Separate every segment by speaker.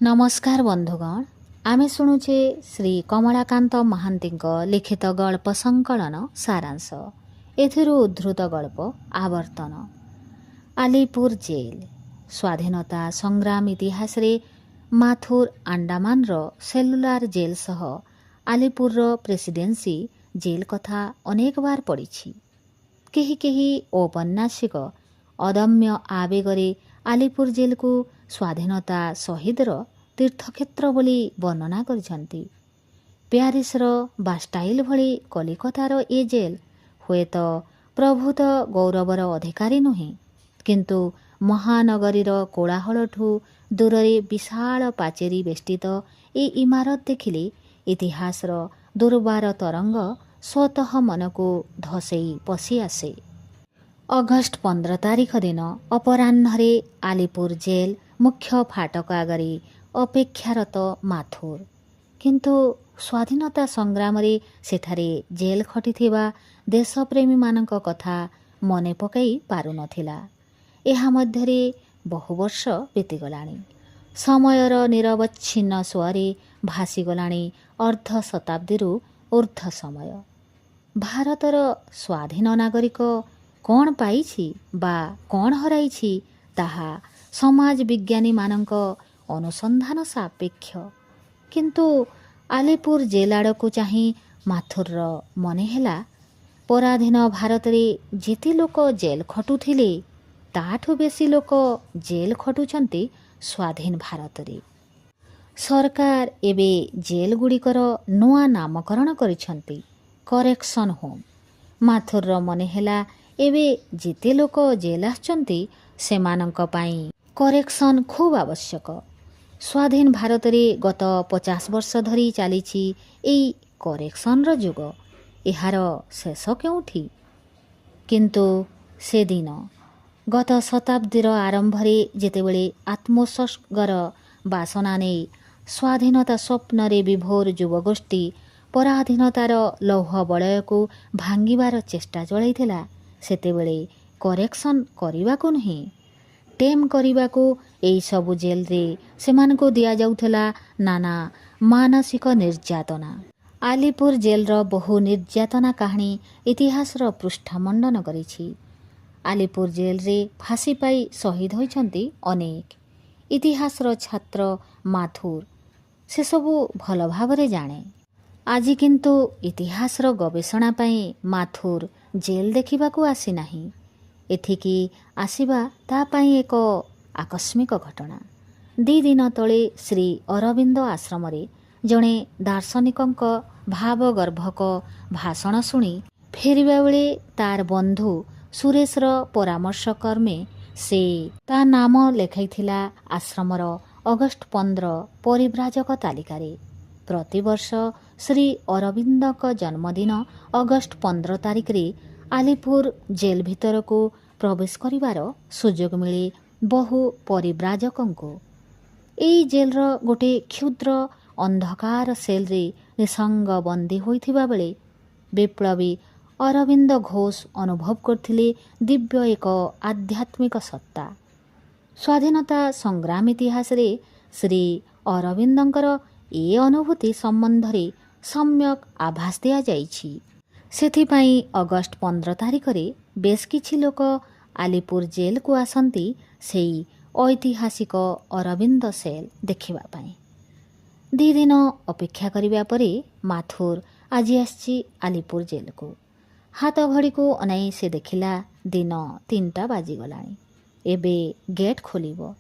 Speaker 1: नमस्कार बंधुगण आमे शुणुचे श्री कमलाकांत महांती लिखित गल्प संकलन सारांश एथिरु उद्धृत गल्प आवर्तन। आलीपुर जेल स्वाधीनता संग्राम इतिहास रे माथुर अंडमान रो सेलुलार जेल सह आलीपुर रो प्रेसिडेंसी जेल कथा अनेक बार पढ़ी। केही केही औपन्यासिक अदम्य आवेगरे आलीपुर जेल को स्वाधीनता शहीदर तीर्थक्षेत्र बोली वर्णना करिसेंती। प्यारिसर बास्टाइल भली कलिकतार ए जेल हुए तो प्रभुत गौरवर अधिकारी नुहे, किंतु महानगरीर कोलाहलठू दूरे विशाल पाचेरी बेष्टित ए इमारत देखिले इतिहासर दुर्बार तरंग स्वतः मन को धसई पशि आसे। अगस्ट 15 तारिख दिन अपराह्न आलीपुर जेल मुख्य फाटक आगरे अपेक्षारत माथुर, किंतु स्वाधीनता संग्राम रे सेठारे जेल खटिथिबा देशप्रेमी मानक कथा मने पकई पारु नथिला। एहा मध्यरे बहु वर्ष बीतीगलाणी। समयर निरवच्छिन्न स्वरे भासीगलाणी अर्ध शताब्दीरु ऊर्ध्व समय। भारतर स्वाधीन नागरिक कौन पाइछि बा कौन हराइछि ताहा समाज विज्ञानी मानक अनुसंधान सापेक्ष, किंतु आलीपुर जेल आड़कू चाही माथुर मने हेला पराधीन भारत रे जेते लोक जेल खटुथिले ताठू बेसी लोक जेल खटुचंती स्वाधीन भारत रे। सरकार एबे जेल गुड़िकर नुआ नामकरण करिसंती करेक्शन होम। माथुर मने हेला एबे जेते लोक जेल आछंती सेमानंक पाई करेक्शन खूब आवश्यक। स्वाधीन भारत रे गत 50 वर्ष धरी चलीछि एई करेक्शन रो जुग। एहार शेष केउठी? किंतु से दिन गत शताब्दीर आरंभ रे जेतेबेले आत्मोत्सर्गर बासना नै स्वाधीनता स्वप्न रे विभोर युवगोष्ठी पराधीनतार लौह बलय को भांगिबार चेष्टा चलैथिला, सेतेबेले करेक्शन करिबाकू नहीं टेम करिबाकू एई सबु जेल रे सेमानकू दिया जाउथला नाना मानसिक निर्यातना। आलीपुर जेल रो बहु निर्यातना कहानी इतिहास रो पृष्ठमंडन करिछि। आलीपुर जेल रे फांसी पाई शहीद होइछंती अनेक। इतिहास रो छात्र माथुर से सबु भल भावरे जाने। आजि किंतु इतिहास रो गवेषणा पाई माथुर जेल देखिबाकू आसी नाही। एथिकी आसिबा ता पाई एक आकस्मिक घटना। 2 दिन तले श्री अरविंद आश्रम रे जणे दार्शनिकंक भावगर्भक भाषण शुणी फेरिबा बेले तार बंधु सुरेशर परामर्श कर्मे से ता नाम लेखाइथिला आश्रमर अगस्ट 15 परिव्राजक तालिकारे। प्रतिवर्ष श्री अरविंदक जन्मदिन अगस्ट 15 तारिख रे आलीपुर जेल भितर को प्रवेश करिवार सुजोग मिले बहु परिव्राजकंको। एई जेल रो गोटे क्षुद्र अंधकार सेल रे निसंग बंदी होइथिबा बेले विप्लवी अरविंद घोष अनुभव करथिले दिव्य एक आध्यात्मिक सत्ता। स्वाधीनता संग्राम इतिहास रे श्री अरविंदंकर ए अनुभूति संबंध रे सम्यक आभास दिया जाइछि। सेथिपाई अगस्ट 15 तारिख रे बेस किछि लोक आलीपुर जेल को आसंती सेई ऐतिहासिक अरविंद सेल देखिबा पाई। 2 दिन अपेक्षा करिबा परे माथुर आजि आछि आलीपुर जेल को। हाथ घड़ी को अनाई से देखिला दिन 3टा बाजी गलाणी। एबे गेट खोलिबो।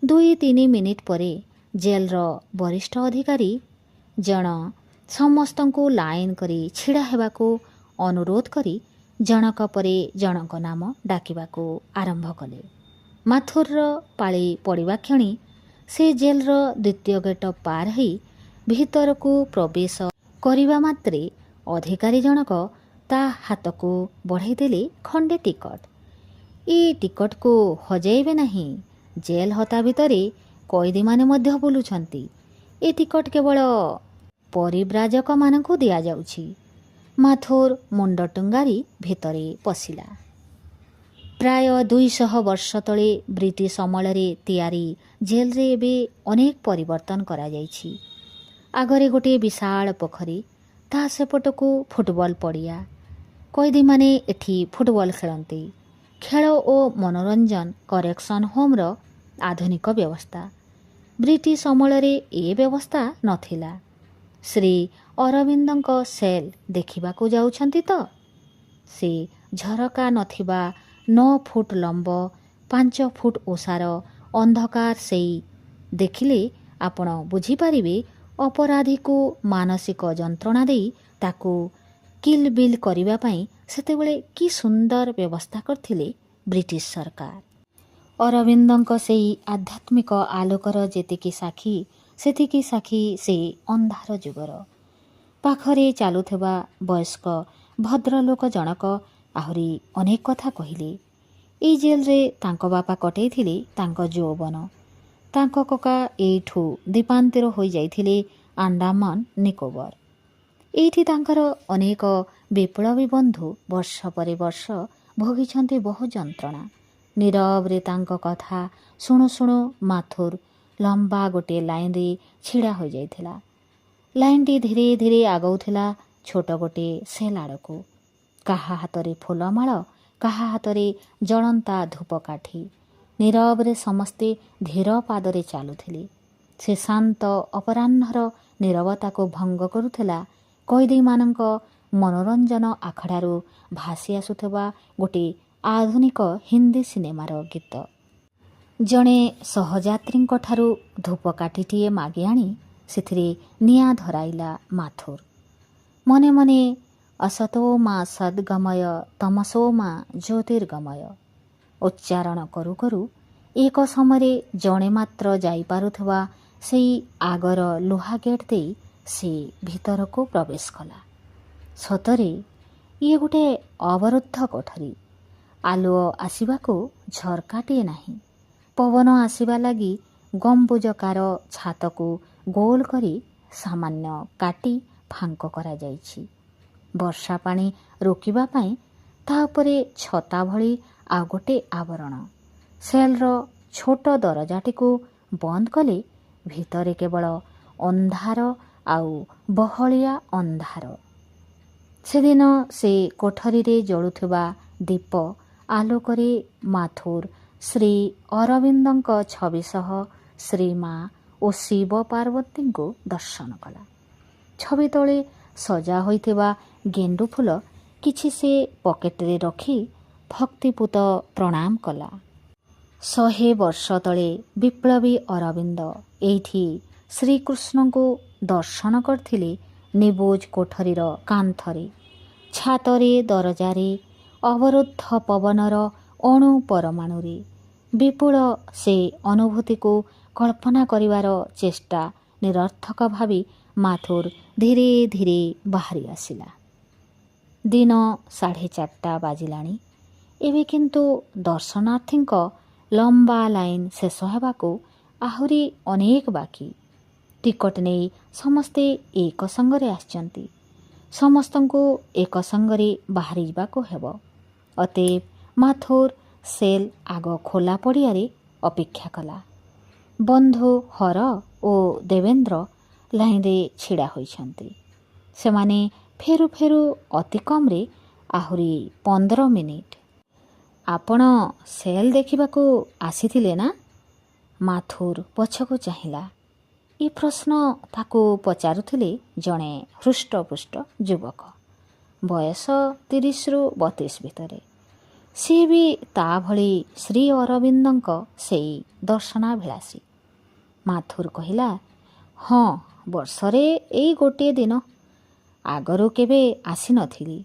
Speaker 1: 2-3 मिनिट परे जेल रो वरिष्ठ अधिकारी जण समस्तंको लाइन करी छिड़ा हेबाको अनुरोध करी जनक परे जनक नाम डाकिबाको आरंभ कले। माथुर पाଳି पड़िबा क्षणी से जेल रो द्वितीय गेट पार ही भीतर को प्रवेश करिबा मात्रे अधिकारी जनक ता हाथ को बढ़ाई देले खंडे टिकट। ए टिकट को हजाइबे नहीं। जेल हता भितरे कैदी माने मध्य बुलुछंती। ए टिकट केवल परिव्राजक मानकू दिया जाउछि। माथुर मुंड टुंगारी भितरे पशिला। ପ୍ରାୟ 200 ବର୍ଷ ତଳେ ବ୍ରିଟିଶ ଅମଳରେ ତିଆରି ଜେଲରେ ଏବେ ଅନେକ ପରିବର୍ତ୍ତନ କରାଯାଇଛି। ଆଗରେ ଗୋଟିଏ ବିଶାଳ ପୋଖରୀ, ତା ସେପଟକୁ ଫୁଟବଲ ପଡ଼ିଆ। କଏଦୀମାନେ ଏଠି ଫୁଟବଲ ଖେଳନ୍ତି। ଖେଳ ଓ ମନୋରଞ୍ଜନ କରେକ୍ସନ୍ ହୋମ୍ର ଆଧୁନିକ ବ୍ୟବସ୍ଥା। ବ୍ରିଟିଶ ଅମଳରେ ଏ ବ୍ୟବସ୍ଥା ନଥିଲା। ଶ୍ରୀ ଅରବିନ୍ଦଙ୍କ ସେଲ୍ ଦେଖିବାକୁ ଯାଉଛନ୍ତି ତ? ସେ ଝରକା ନଥିବା 9 ଫୁଟ ଲମ୍ବ 5 ଫୁଟ ଓସାର ଅନ୍ଧକାର ସେଇ ଦେଖିଲେ ଆପଣ ବୁଝିପାରିବେ ଅପରାଧୀକୁ ମାନସିକ ଯନ୍ତ୍ରଣା ଦେଇ ତାକୁ କିଲ୍ ବିଲ୍ କରିବା ପାଇଁ ସେତେବେଳେ କି ସୁନ୍ଦର ବ୍ୟବସ୍ଥା କରିଥିଲେ ବ୍ରିଟିଶ ସରକାର। ଅରବିନ୍ଦଙ୍କ ସେହି ଆଧ୍ୟାତ୍ମିକ ଆଲୋକର ଯେତିକି ସାକ୍ଷୀ ସେତିକି ସାକ୍ଷୀ ସେହି ଅନ୍ଧାର ଯୁଗର। ପାଖରେ ଚାଲୁଥିବା ବୟସ୍କ ଭଦ୍ରଲୋକ ଜଣକ ଆହୁରି ଅନେକ କଥା କହିଲେ। ଏଇ ଜେଲରେ ତାଙ୍କ ବାପା କଟେଇଥିଲେ ତାଙ୍କ ଯୌବନ। ତାଙ୍କ କକା ଏଇଠୁ ଦ୍ୱୀପାନ୍ତର ହୋଇଯାଇଥିଲେ ଆଣ୍ଡାମାନ ନିକୋବର। ଏଇଠି ତାଙ୍କର ଅନେକ ବିପ୍ଳବୀ ବନ୍ଧୁ ବର୍ଷ ପରେ ବର୍ଷ ଭୋଗିଛନ୍ତି ବହୁ ଯନ୍ତ୍ରଣା। ନୀରବରେ ତାଙ୍କ କଥା ଶୁଣୁ ଶୁଣୁ ମାଥୁର ଲମ୍ବା ଗୋଟିଏ ଲାଇନରେ ଛିଡ଼ା ହୋଇଯାଇଥିଲା। ଲାଇନଟି ଧୀରେ ଧୀରେ ଆଗଉଥିଲା ଛୋଟ ଗୋଟିଏ ସେଲ୍ ଆଡ଼କୁ। କାହା ହାତରେ ଫୁଲମାଳ, କାହା ହାତରେ ଜଳନ୍ତା ଧୂପକାଠି। ନୀରବରେ ସମସ୍ତେ ଧୀର ପାଦରେ ଚାଲୁଥିଲେ। ସେ ଶାନ୍ତ ଅପରାହ୍ନର ନୀରବତାକୁ ଭଙ୍ଗ କରୁଥିଲା କଏଦୀମାନଙ୍କ ମନୋରଞ୍ଜନ ଆଖଡ଼ାରୁ ଭାସି ଆସୁଥିବା ଗୋଟିଏ ଆଧୁନିକ ହିନ୍ଦୀ ସିନେମାର ଗୀତ। ଜଣେ ସହଯାତ୍ରୀଙ୍କଠାରୁ ଧୂପକାଠିଟିଏ ମାଗି ଆଣି ସେଥିରେ ନିଆଁ ଧରାଇଲା ମାଥୁର। ମନେ ମନେ ଅସତୋ ମା ସଦ୍ଗମୟ ତମସୋ ମା ଜ୍ୟୋତିର୍ଗମୟ ଉଚ୍ଚାରଣ କରୁ କରୁ ଏକ ସମୟରେ ଜଣେ ମାତ୍ର ଯାଇପାରୁଥିବା ସେଇ ଆଗର ଲୁହା ଗେଟ୍ ଦେଇ ସେ ଭିତରକୁ ପ୍ରବେଶ କଲା। ସତରେ ଇଏ ଗୋଟିଏ ଅବରୁଦ୍ଧ କୋଠରୀ। ଆଲୁଅ ଆସିବାକୁ ଝରକାଟିଏ ନାହିଁ। ପବନ ଆସିବା ଲାଗି ଗମ୍ବୁଜକାର ଛାତକୁ ଗୋଲ କରି ସାମାନ୍ୟ କାଟି ଫାଙ୍କ କରାଯାଇଛି। ବର୍ଷା ପାଣି ରୋକିବା ପାଇଁ ତା ଉପରେ ଛତା ଭଳି ଆଉ ଗୋଟେ ଆବରଣ। ସେଲ୍ର ଛୋଟ ଦରଜାଟିକୁ ବନ୍ଦ କଲେ ଭିତରେ କେବଳ ଅନ୍ଧାର ଆଉ ବହଳିଆ ଅନ୍ଧାର। ସେଦିନ ସେ କୋଠରୀରେ ଜଳୁଥିବା ଦୀପ ଆଲୋକରେ ମାଥୁର ଶ୍ରୀ ଅରବିନ୍ଦଙ୍କ ଛବି ସହ ଶ୍ରୀମା ଓ ଶିବ ପାର୍ବତୀଙ୍କୁ ଦର୍ଶନ କଲା। ଛବି ତଳେ ସଜା ହୋଇଥିବା ଗେଣ୍ଡୁ ଫୁଲ କିଛି ସେ ପକେଟରେ ରଖି ଭକ୍ତିପୂତ ପ୍ରଣାମ କଲା। 100 ବର୍ଷ ତଳେ ବିପ୍ଳବୀ ଅରବିନ୍ଦ ଏଇଠି ଶ୍ରୀକୃଷ୍ଣଙ୍କୁ ଦର୍ଶନ କରିଥିଲେ। ନିବୁଜ କୋଠରୀର କାନ୍ଥରେ, ଛାତରେ, ଦରଜାରେ, ଅବରୁଦ୍ଧ ପବନର ଅଣୁ ପରମାଣୁରେ ବିପୁଳ ସେ ଅନୁଭୂତିକୁ କଳ୍ପନା କରିବାର ଚେଷ୍ଟା ନିରର୍ଥକ ଭାବି ମାଥୁର ଧୀରେ ଧୀରେ ବାହାରି ଆସିଲା। ଦିନ 4:30 ବାଜିଲାଣି। ଏବେ କିନ୍ତୁ ଦର୍ଶନାର୍ଥୀଙ୍କ ଲମ୍ବା ଲାଇନ ଶେଷ ହେବାକୁ ଆହୁରି ଅନେକ ବାକି। ଟିକଟ ନେଇ ସମସ୍ତେ ଏକ ସଙ୍ଗରେ ଆସିଛନ୍ତି। ସମସ୍ତଙ୍କୁ ଏକ ସଙ୍ଗରେ ବାହାରି ଯିବାକୁ ହେବ। ଅତଏବ ମାଥୁର ସେଲ୍ ଆଗ ଖୋଲା ପଡ଼ିଆରେ ଅପେକ୍ଷା କଲା। ବନ୍ଧୁ ହର ଓ ଦେବେନ୍ଦ୍ର ଲାଇନରେ ଛିଡ଼ା ହୋଇଛନ୍ତି। ସେମାନେ ଫେରୁ ଫେରୁ ଅତି କମରେ ଆହୁରି 15 ମିନିଟ। ଆପଣ ସେଲ୍ ଦେଖିବାକୁ ଆସିଥିଲେ ନା? ମାଥୁର ପଛକୁ ଚାହିଁଲା। ଏ ପ୍ରଶ୍ନ ତାକୁ ପଚାରୁଥିଲେ ଜଣେ ହୃଷ୍ଟପୃଷ୍ଟ ଯୁବକ। ବୟସ 30ରୁ 32 ଭିତରେ। ସିଏ ବି ତା ଭଳି ଶ୍ରୀ ଅରବିନ୍ଦଙ୍କ ସେଇ ଦର୍ଶନାଭିଳାଷୀ। ମାଥୁର କହିଲା, ହଁ, ବର୍ଷରେ ଏଇ ଗୋଟିଏ ଦିନ। ଆଗରୁ କେବେ ଆସିନଥିଲି।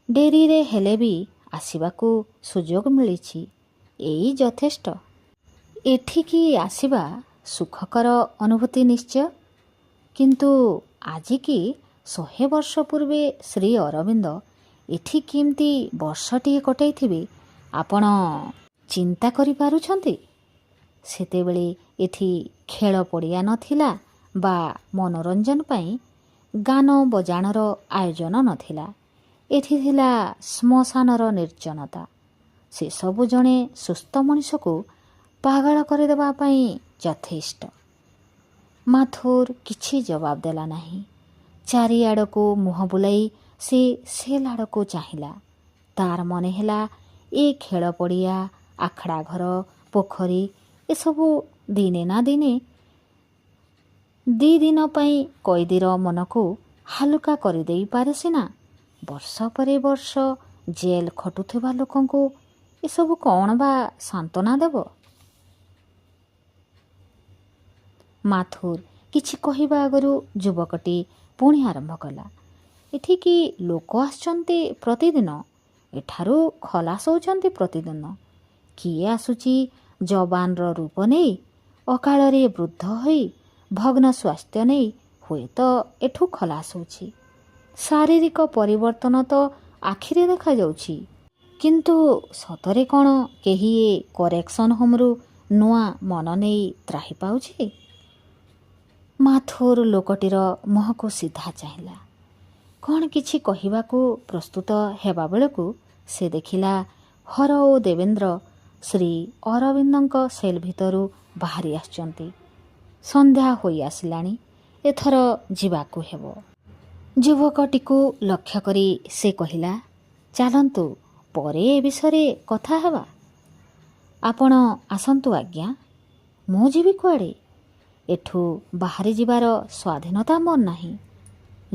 Speaker 1: ଡେରିରେ ହେଲେ ବି ଆସିବାକୁ ସୁଯୋଗ ମିଳିଛି। ଏଇ ଯଥେଷ୍ଟ। ଏଠିକି ଆସିବା ସୁଖକର ଅନୁଭୂତି ନିଶ୍ଚୟ। କିନ୍ତୁ ଆଜିକି 100 ବର୍ଷ ପୂର୍ବେ ଶ୍ରୀ ଅରବିନ୍ଦ ଏଠି କେମିତି ବର୍ଷଟିଏ କଟାଇଥିବେ ଆପଣ ଚିନ୍ତା କରିପାରୁଛନ୍ତି? ସେତେବେଳେ ଏଠି ଖେଳ ପଡ଼ିଆ ନଥିଲା ବା ମନୋରଞ୍ଜନ ପାଇଁ ଗାନ ବଜାଣର ଆୟୋଜନ ନଥିଲା। ଏଠି ଥିଲା ଶ୍ମଶାନର ନିର୍ଜନତା। ସେସବୁ ଜଣେ ସୁସ୍ଥ ମଣିଷକୁ ପାଗଳ କରିଦେବା ପାଇଁ ଯଥେଷ୍ଟ। ମାଥୁର କିଛି ଜବାବ ଦେଲା ନାହିଁ। ଚାରିଆଡ଼କୁ ମୁହଁ ବୁଲାଇ ସେ ସେଲ୍ ଆଡ଼କୁ ଚାହିଁଲା। ତାର ମନେ ହେଲା ଏ ଖେଳ ପଡ଼ିଆ, ଆଖଡ଼ା ଘର, ପୋଖରୀ ଏସବୁ ଦିନେ ନା ଦିନେ 2 ଦିନ ପାଇଁ କଏଦୀର ମନକୁ ହାଲୁକା କରିଦେଇପାରେ ସିନା, ବର୍ଷ ପରେ ବର୍ଷ ଜେଲ୍ ଖଟୁଥିବା ଲୋକଙ୍କୁ ଏସବୁ କ'ଣ ବା ସାନ୍ତ୍ୱନା ଦେବ? ମାଥୁର କିଛି କହିବା ଆଗରୁ ଯୁବକଟି ପୁଣି ଆରମ୍ଭ କଲା। ଏଠିକି ଲୋକ ଆସୁଛନ୍ତି ପ୍ରତିଦିନ, ଏଠାରୁ ଖଲାସ ହେଉଛନ୍ତି ପ୍ରତିଦିନ। କିଏ ଆସୁଛି ଯବାନର ରୂପ ନେଇ, ଅକାଳରେ ବୃଦ୍ଧ ହୋଇ, ଭଗ୍ନ ସ୍ୱାସ୍ଥ୍ୟ ନେଇ ହୁଏତ ଏଠୁ ଖଲାସ ହେଉଛି। ଶାରୀରିକ ପରିବର୍ତ୍ତନ ତ ଆଖିରେ ଦେଖାଯାଉଛି, କିନ୍ତୁ ସତରେ କ'ଣ କେହି ଏ କରେକ୍ସନ୍ ହୋମ୍ରୁ ନୂଆ ମନ ନେଇ ତ୍ରାହି ପାଉଛି? ମାଥୁର ଲୋକଟିର ମୁହଁକୁ ସିଧା ଚାହିଁଲା। କ'ଣ କିଛି କହିବାକୁ ପ୍ରସ୍ତୁତ ହେବା ବେଳକୁ ସେ ଦେଖିଲା ହର ଓ ଦେବେନ୍ଦ୍ର ଶ୍ରୀ ଅରବିନ୍ଦଙ୍କ ସେଲ୍ ଭିତରୁ ବାହାରି ଆସିଛନ୍ତି। ସନ୍ଧ୍ୟା ହୋଇ ଆସିଲାଣି, ଏଥର ଯିବାକୁ ହେବ। ଯୁବକଟିକୁ ଲକ୍ଷ୍ୟ କରି ସେ କହିଲା, ଚାଲନ୍ତୁ ପରେ ଏ ବିଷୟରେ କଥା ହେବା। ଆପଣ ଆସନ୍ତୁ ଆଜ୍ଞା, ମୁଁ ଯିବି କୁଆଡ଼େ? ଏଠୁ ବାହାରି ଯିବାର ସ୍ୱାଧୀନତା ମୋର ନାହିଁ।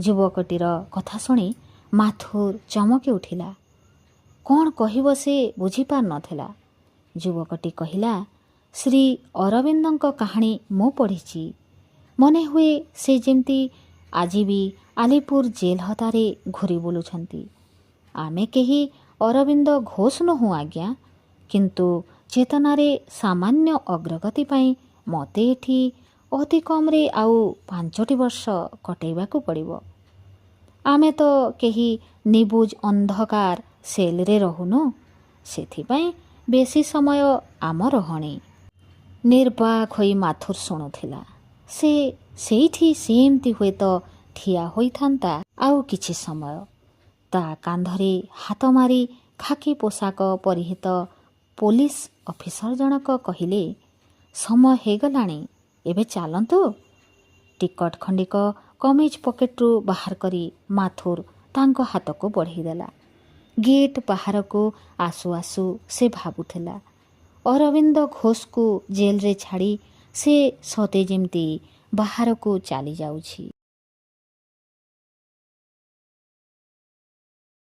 Speaker 1: ଯୁବକଟିର କଥା ଶୁଣି ମାଥୁର ଚମକି ଉଠିଲା। କ'ଣ କହିବ ସେ ବୁଝିପାରୁନଥିଲା। ଯୁବକଟି କହିଲା, ଶ୍ରୀ ଅରବିନ୍ଦଙ୍କ କାହାଣୀ ମୁଁ ପଢ଼ିଛି। ମନେ ହୁଏ ସେ ଯେମିତି ଆଜି ବି ଆଲିପୁର ଜେଲ୍ ହତାରେ ଘୁରି ବୁଲୁଛନ୍ତି। ଆମେ କେହି ଅରବିନ୍ଦ ଘୋଷ ନୁହଁ ଆଜ୍ଞା, କିନ୍ତୁ ଚେତନାରେ ସାମାନ୍ୟ ଅଗ୍ରଗତି ପାଇଁ ମୋତେ ଏଠି ଅତି କମ୍ରେ ଆଉ 5ଟି ବର୍ଷ କଟେଇବାକୁ ପଡ଼ିବ। ଆମେ ତ କେହି ନିବୁଜ ଅନ୍ଧକାର ସେଲ୍ରେ ରହୁନୁ, ସେଥିପାଇଁ ବେଶୀ ସମୟ ଆମ ରହଣି। ନିର୍ବାକ ହୋଇ ମାଥୁର ଶୁଣୁଥିଲା। ସେ ସେଇଠି ସେମିତି ହୁଏତ ଠିଆ ହୋଇଥାନ୍ତା ଆଉ କିଛି ସମୟ। ତା କାନ୍ଧରେ ହାତ ମାରି ଖାକି ପୋଷାକ ପରିହିତ ପୋଲିସ ଅଫିସର ଜଣକ କହିଲେ, ସମୟ ହେଇଗଲାଣି, ଏବେ ଚାଲନ୍ତୁ। ଟିକଟ ଖଣ୍ଡିକ କମିଜ ପକେଟରୁ ବାହାର କରି ମାଥୁର ତାଙ୍କ ହାତକୁ ବଢ଼େଇଦେଲା। ଗେଟ୍ ବାହାରକୁ ଆସୁ ଆସୁ ସେ ଭାବୁଥିଲା, ଅରବିନ୍ଦ ଘୋଷକୁ ଜେଲରେ ଛାଡ଼ି ସେ ସତେ ଯେମିତି ବାହାରକୁ ଚାଲି ଯାଉଛି।